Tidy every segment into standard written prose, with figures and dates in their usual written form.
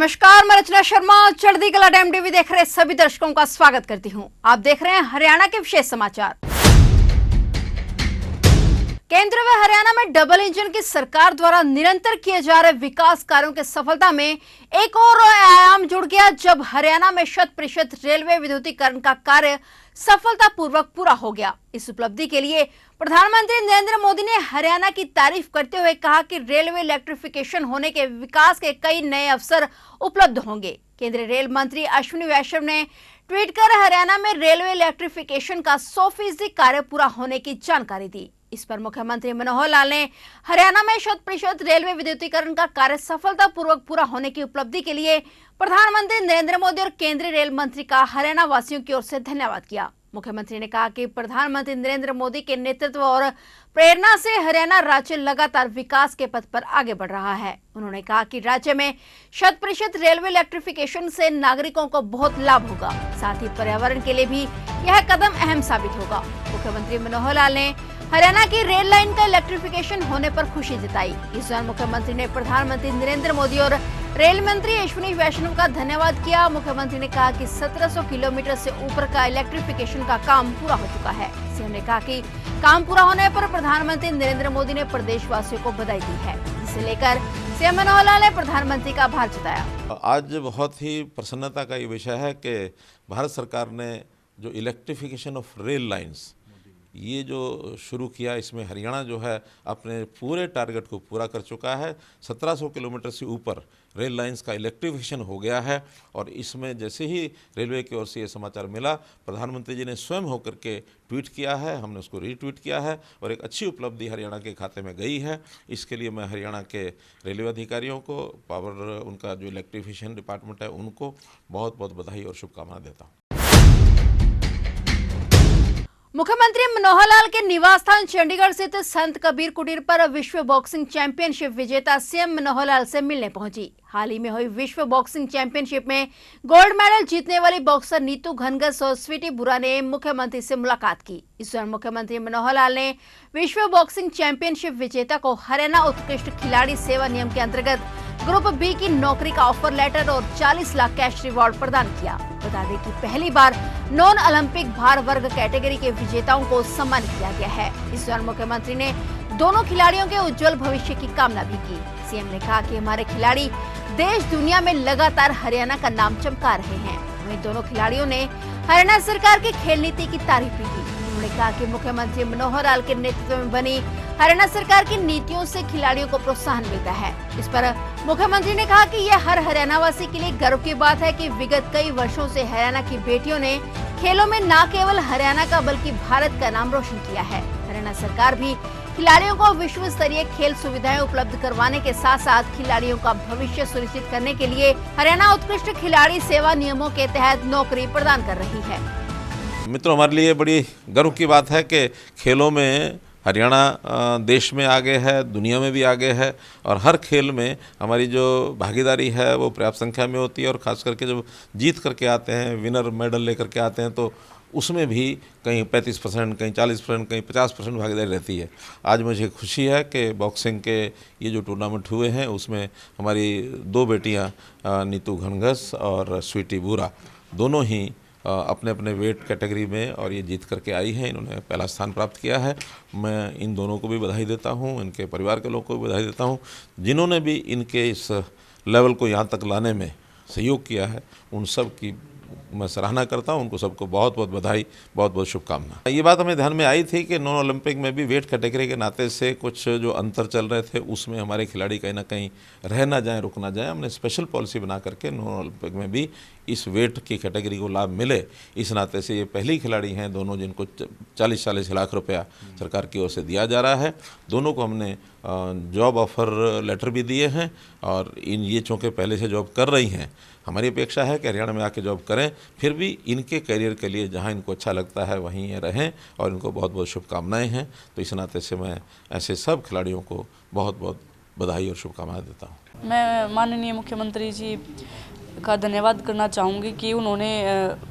नमस्कार, मैं रचना शर्मा चढ़ती कला टाइम टीवी देख रहे सभी दर्शकों का स्वागत करती हूं। आप देख रहे हैं हरियाणा के विशेष समाचार। केंद्र व हरियाणा में डबल इंजन की सरकार द्वारा निरंतर किए जा रहे विकास कार्यों की सफलता में एक और आयाम जुड़ गया, जब हरियाणा में 100% रेलवे विद्युतीकरण का कार्य सफलतापूर्वक पूरा हो गया। इस उपलब्धि के लिए प्रधानमंत्री नरेंद्र मोदी ने हरियाणा की तारीफ करते हुए कहा कि रेलवे इलेक्ट्रिफिकेशन होने के विकास के कई नए अवसर उपलब्ध होंगे। केंद्रीय रेल मंत्री अश्विनी वैष्णव ने ट्वीट कर हरियाणा में रेलवे इलेक्ट्रिफिकेशन का 100% कार्य पूरा होने की जानकारी दी। इस पर मुख्यमंत्री मनोहर लाल ने हरियाणा में 100% रेलवे विद्युतीकरण का कार्य सफलतापूर्वक पूरा होने की उपलब्धि के लिए प्रधानमंत्री नरेंद्र मोदी और केंद्रीय रेल मंत्री का हरियाणा वासियों की ओर से धन्यवाद किया। मुख्यमंत्री ने कहा कि प्रधानमंत्री नरेंद्र मोदी के नेतृत्व और प्रेरणा से हरियाणा राज्य लगातार विकास के पथ पर आगे बढ़ रहा है। उन्होंने कहा कि राज्य में 100% रेलवे इलेक्ट्रिफिकेशन से नागरिकों को बहुत लाभ होगा, साथ ही पर्यावरण के लिए भी यह कदम अहम साबित होगा। मुख्यमंत्री मनोहर लाल ने हरियाणा की रेल लाइन का इलेक्ट्रिफिकेशन होने पर खुशी जताई। इस दौरान मुख्यमंत्री ने प्रधानमंत्री नरेंद्र मोदी और रेल मंत्री अश्विनी वैष्णव का धन्यवाद किया। मुख्यमंत्री ने कहा कि 1700 किलोमीटर से ऊपर का इलेक्ट्रिफिकेशन का काम पूरा हो चुका है। सीएम ने कहा कि काम पूरा होने पर प्रधानमंत्री नरेंद्र मोदी ने प्रदेशवासियों को बधाई दी है, जिसे लेकर सीएम मनोहर लाल ने प्रधानमंत्री का आभार जताया। आज बहुत ही प्रसन्नता का ये विषय है कि भारत सरकार ने जो इलेक्ट्रिफिकेशन ऑफ रेल लाइंस ये जो शुरू किया, इसमें हरियाणा जो है अपने पूरे टारगेट को पूरा कर चुका है। 1700 किलोमीटर से ऊपर रेल लाइंस का इलेक्ट्रिफिकेशन हो गया है। और इसमें जैसे ही रेलवे की ओर से ये समाचार मिला, प्रधानमंत्री जी ने स्वयं होकर के ट्वीट किया है, हमने उसको रीट्वीट किया है और एक अच्छी उपलब्धि हरियाणा के खाते में गई है। इसके लिए मैं हरियाणा के रेलवे अधिकारियों को, पावर उनका जो इलेक्ट्रिफिकेशन डिपार्टमेंट है, उनको बहुत बहुत बधाई और शुभकामनाएं देता हूँ। मुख्यमंत्री मनोहर लाल के निवास स्थान चंडीगढ़ स्थित संत कबीर कुटीर पर विश्व बॉक्सिंग चैंपियनशिप विजेता सीएम मनोहर लाल से मिलने पहुंची। हाल ही में हुई विश्व बॉक्सिंग चैंपियनशिप में गोल्ड मेडल जीतने वाली बॉक्सर नीतू घनघस और स्वीटी बुरा ने मुख्यमंत्री से मुलाकात की। इस दौरान मुख्यमंत्री मनोहर लाल ने विश्व बॉक्सिंग चैंपियनशिप विजेता को हरियाणा उत्कृष्ट खिलाड़ी सेवा नियम के अंतर्गत ग्रुप बी की नौकरी का ऑफर लेटर और 40 लाख कैश रिवॉर्ड प्रदान किया। बता दें कि पहली बार नॉन ओलंपिक भार वर्ग कैटेगरी के विजेताओं को सम्मानित किया गया है। इस दौरान मुख्यमंत्री ने दोनों खिलाड़ियों के उज्जवल भविष्य की कामना भी की। सीएम ने कहा कि हमारे खिलाड़ी देश दुनिया में लगातार हरियाणा का नाम चमका रहे हैं। वहीं दोनों खिलाड़ियों ने हरियाणा सरकार की खेल नीति की तारीफ भी की। उन्होंने कहा कि मुख्यमंत्री मनोहर लाल के नेतृत्व में बनी हरियाणा सरकार की नीतियों से खिलाड़ियों को प्रोत्साहन मिलता है। इस पर मुख्यमंत्री ने कहा कि यह हर हरियाणा वासी के लिए गर्व की बात है कि विगत कई वर्षों से हरियाणा की बेटियों ने खेलों में न केवल हरियाणा का बल्कि भारत का नाम रोशन किया है। हरियाणा सरकार भी खिलाड़ियों को विश्व स्तरीय खेल सुविधाएं उपलब्ध करवाने के साथ साथ खिलाड़ियों का भविष्य सुनिश्चित करने के लिए हरियाणा उत्कृष्ट खिलाड़ी सेवा नियमों के तहत नौकरी प्रदान कर रही है। मित्रों, हमारे लिए बड़ी गर्व की बात है कि खेलों में हरियाणा देश में आगे है, दुनिया में भी आगे है और हर खेल में हमारी जो भागीदारी है वो पर्याप्त संख्या में होती है। और ख़ास करके जब जीत करके आते हैं, विनर मेडल लेकर के आते हैं, तो उसमें भी कहीं 35%, कहीं 40%, कहीं 50% भागीदारी रहती है। आज मुझे खुशी है कि बॉक्सिंग के ये जो टूर्नामेंट हुए हैं उसमें हमारी दो बेटियां नीतू घनघस और स्वीटी बुरा दोनों ही अपने अपने वेट कैटेगरी में और ये जीत करके आई हैं। इन्होंने पहला स्थान प्राप्त किया है। मैं इन दोनों को भी बधाई देता हूँ, इनके परिवार के लोगों को भी बधाई देता हूँ, जिन्होंने भी इनके इस लेवल को यहाँ तक लाने में सहयोग किया है। उन सब की मैं सराहना करता हूँ, उनको सबको बहुत बहुत बधाई, बहुत बहुत शुभकामना। ये बात हमें ध्यान में आई थी कि नॉन ओलंपिक में भी वेट कैटेगरी के नाते से कुछ जो अंतर चल रहे थे उसमें हमारे खिलाड़ी कहीं ना कहीं रह ना जाएं, रुक ना जाएं। हमने स्पेशल पॉलिसी बना करके नॉन ओलंपिक में भी इस वेट की कैटेगरी को लाभ मिले, इस नाते से ये पहली खिलाड़ी हैं दोनों जिनको 40-40 लाख रुपया सरकार की ओर से दिया जा रहा है। दोनों को हमने जॉब ऑफर लेटर भी दिए हैं और ये चूँकि पहले से जॉब कर रही हैं, हमारी अपेक्षा है कि हरियाणा में आके जॉब करें। फिर भी इनके करियर के लिए जहां इनको अच्छा लगता है वहीं ये रहें और इनको बहुत बहुत शुभकामनाएं हैं। तो इस नाते से मैं ऐसे सब खिलाड़ियों को बहुत बहुत बधाई और शुभकामनाएं देता हूं। मैं माननीय मुख्यमंत्री जी का धन्यवाद करना चाहूँगी कि उन्होंने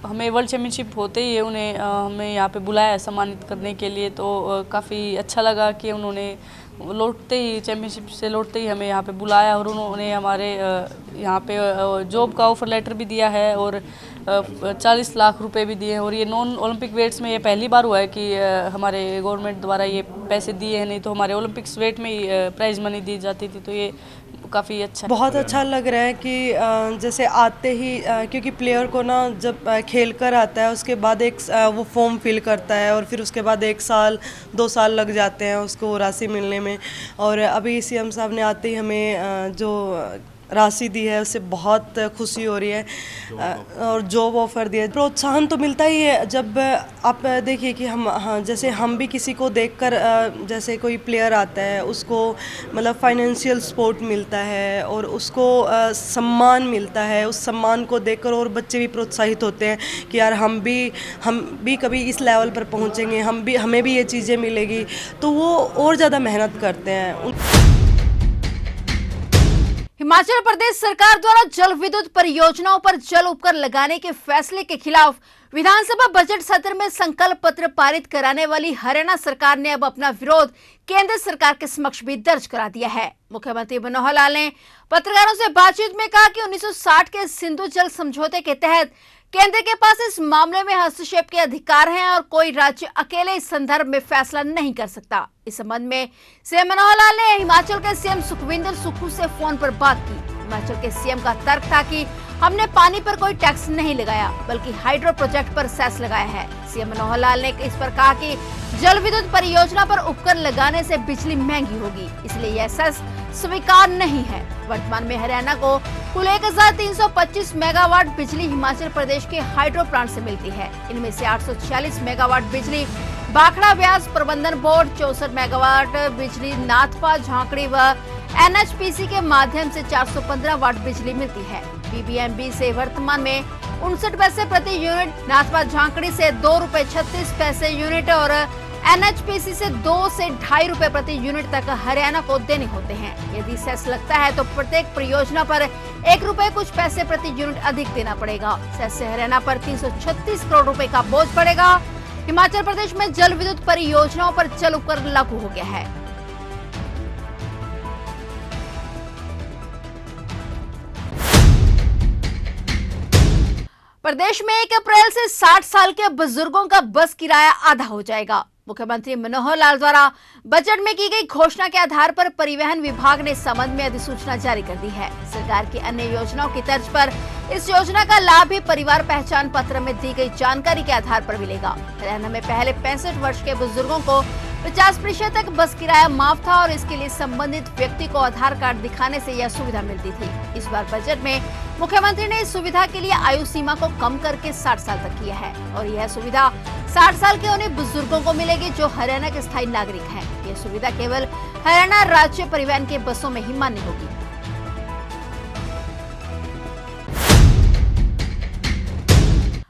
हमें वर्ल्ड चैम्पियनशिप होते ही उन्हें हमें यहाँ पे बुलाया सम्मानित करने के लिए। तो काफ़ी अच्छा लगा कि उन्होंने लौटते ही चैम्पियनशिप से लौटते ही हमें यहाँ पे बुलाया और उन्होंने हमारे यहाँ पे जॉब का ऑफर लेटर भी दिया है और 40 लाख रुपए भी दिए हैं। और ये नॉन ओलंपिक वेट्स में ये पहली बार हुआ है कि हमारे गवर्नमेंट द्वारा ये पैसे दिए हैं, नहीं तो हमारे ओलंपिक्स वेट में ही प्राइज़ मनी दी जाती थी। तो ये काफ़ी अच्छा, बहुत अच्छा लग रहा है कि जैसे आते ही क्योंकि प्लेयर को ना जब खेल कर आता है उसके बाद एक वो फॉर्म फिल करता है और फिर उसके बाद 1 साल 2 साल लग जाते हैं उसको राशि मिलने में। और अभी सीएम साहब ने आते ही हमें जो राशि दी है उससे बहुत खुशी हो रही है और जॉब ऑफर दिया। प्रोत्साहन तो मिलता ही है जब आप देखिए कि जैसे हम भी किसी को देखकर जैसे कोई प्लेयर आता है उसको मतलब फाइनेंशियल सपोर्ट मिलता है और उसको सम्मान मिलता है। उस सम्मान को देखकर और बच्चे भी प्रोत्साहित होते हैं कि यार हम भी कभी इस लेवल पर पहुंचेंगे, हमें भी ये चीज़ें मिलेगी, तो वो और ज़्यादा मेहनत करते हैं। हिमाचल प्रदेश सरकार द्वारा जल विद्युत परियोजनाओं पर जल उपकर लगाने के फैसले के खिलाफ विधानसभा बजट सत्र में संकल्प पत्र पारित कराने वाली हरियाणा सरकार ने अब अपना विरोध केंद्र सरकार के समक्ष भी दर्ज करा दिया है। मुख्यमंत्री मनोहर लाल ने पत्रकारों से बातचीत में कहा कि 1960 के सिंधु जल समझौते के तहत केंद्र के पास इस मामले में हस्तक्षेप के अधिकार हैं और कोई राज्य अकेले इस संदर्भ में फैसला नहीं कर सकता। इस संबंध में सीएम मनोहर लाल ने हिमाचल के सीएम सुखविंदर सुक्खू से फोन पर बात की। हिमाचल के सीएम का तर्क था कि हमने पानी पर कोई टैक्स नहीं लगाया बल्कि हाइड्रो प्रोजेक्ट पर सेस लगाया है। सीएम मनोहर लाल ने इस पर कहा कि जल विद्युत परियोजना पर उपकर लगाने से बिजली महंगी होगी, इसलिए यह सेस स्वीकार नहीं है। वर्तमान में हरियाणा को कुल 1325 मेगावाट बिजली हिमाचल प्रदेश के हाइड्रो प्लांट से मिलती है। इनमें से 846 मेगावाट बिजली भाखड़ा व्यास प्रबंधन बोर्ड, 64 मेगावाट बिजली नाथपा झांकड़ी व एनएचपीसी के माध्यम से 415 वाट बिजली मिलती है। बीबीएमबी से वर्तमान में 59 पैसे प्रति यूनिट, नाथपा झांकड़ी से 2 रुपए 36 पैसे यूनिट और एनएचपीसी से 2 से 2.5 रुपए प्रति यूनिट तक हरियाणा को देने होते हैं। यदि सेस लगता है तो प्रत्येक परियोजना पर 1 रुपए कुछ पैसे प्रति यूनिट अधिक देना पड़ेगा। सेस से हरियाणा पर 336 करोड़ रुपए का बोझ पड़ेगा। हिमाचल प्रदेश में जल विद्युत परियोजनाओं पर जल उपकर लागू हो गया है। प्रदेश में 1 अप्रैल से 60 साल के बुजुर्गों का बस किराया आधा हो जाएगा। मुख्यमंत्री मनोहर लाल द्वारा बजट में की गई घोषणा के आधार पर परिवहन विभाग ने इस संबंध में अधिसूचना जारी कर दी है। सरकार की अन्य योजनाओं की तर्ज पर इस योजना का लाभ भी परिवार पहचान पत्र में दी गई जानकारी के आधार पर मिलेगा। हरियाणा में पहले 65 वर्ष के बुजुर्गों को 50% तक बस किराया माफ था और इसके लिए संबंधित व्यक्ति को आधार कार्ड दिखाने से यह सुविधा मिलती थी। इस बार बजट में मुख्यमंत्री ने इस सुविधा के लिए आयु सीमा को कम करके 60 साल तक किया है और यह सुविधा 60 साल के उन्हीं बुजुर्गों को मिलेगी जो हरियाणा के स्थायी नागरिक हैं। यह सुविधा केवल हरियाणा राज्य परिवहन के बसों में ही मान्य होगी।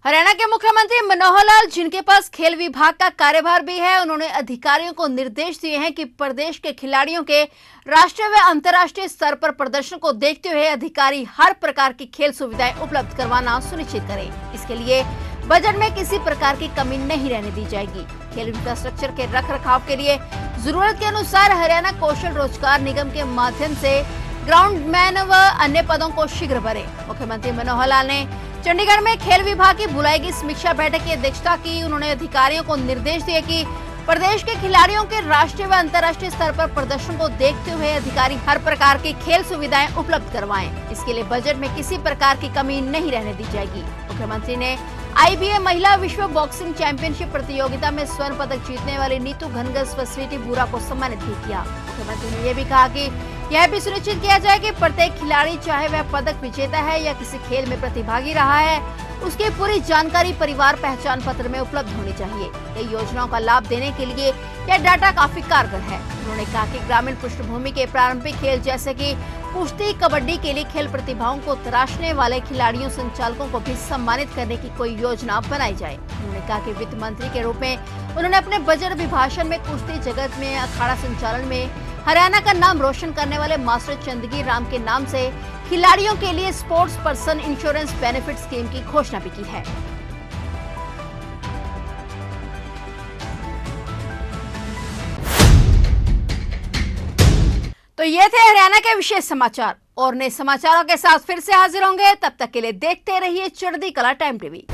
हरियाणा के मुख्यमंत्री मनोहर लाल, जिनके पास खेल विभाग का कार्यभार भी है, उन्होंने अधिकारियों को निर्देश दिए हैं कि प्रदेश के खिलाड़ियों के राष्ट्रीय व अंतर्राष्ट्रीय स्तर पर प्रदर्शन को देखते हुए अधिकारी हर प्रकार की खेल सुविधाएं उपलब्ध करवाना सुनिश्चित करें। इसके लिए बजट में किसी प्रकार की कमी नहीं रहने दी जाएगी। खेल इंफ्रास्ट्रक्चर के रखरखाव के लिए जरूरत के अनुसार हरियाणा कौशल रोजगार निगम के माध्यम से ग्राउंडमैन व अन्य पदों को शीघ्र भरे। मुख्यमंत्री मनोहर लाल ने चंडीगढ़ में खेल विभाग की बुलाई गई समीक्षा बैठक की अध्यक्षता की। उन्होंने अधिकारियों को निर्देश दिए कि प्रदेश के खिलाड़ियों के राष्ट्रीय व अंतर्राष्ट्रीय स्तर पर प्रदर्शन को देखते हुए अधिकारी हर प्रकार की खेल सुविधाएं उपलब्ध करवाएं। इसके लिए बजट में किसी प्रकार की कमी नहीं रहने दी जाएगी। मुख्यमंत्री ने IBA महिला विश्व बॉक्सिंग चैंपियनशिप प्रतियोगिता में स्वर्ण पदक जीतने वाली नीतू घनघस व स्वीटी बुरा को सम्मानित भी किया। मुख्यमंत्री ने यह भी कहा कि यह भी सुनिश्चित किया जाए कि प्रत्येक खिलाड़ी, चाहे वह पदक विजेता है या किसी खेल में प्रतिभागी रहा है, उसकी पूरी जानकारी परिवार पहचान पत्र में उपलब्ध होनी चाहिए। कई योजनाओं का लाभ देने के लिए यह डाटा काफी कारगर है। उन्होंने कहा कि ग्रामीण पृष्ठभूमि के प्रारंभिक खेल जैसे कि कुश्ती, कबड्डी के लिए खेल प्रतिभाओं को तराशने वाले खिलाड़ियों, संचालकों को भी सम्मानित करने की कोई योजना बनाई जाए। उन्होंने कहा कि वित्त मंत्री के रूप में उन्होंने अपने बजट अभिभाषण में कुश्ती जगत में अखाड़ा संचालन में हरियाणा का नाम रोशन करने वाले मास्टर चंदगी राम के नाम से खिलाड़ियों के लिए sports person insurance benefit scheme की घोषणा भी की है। तो ये थे हरियाणा के विशेष समाचार, और नए समाचारों के साथ फिर से हाजिर होंगे। तब तक के लिए देखते रहिए चढ़ती कला टाइम टीवी।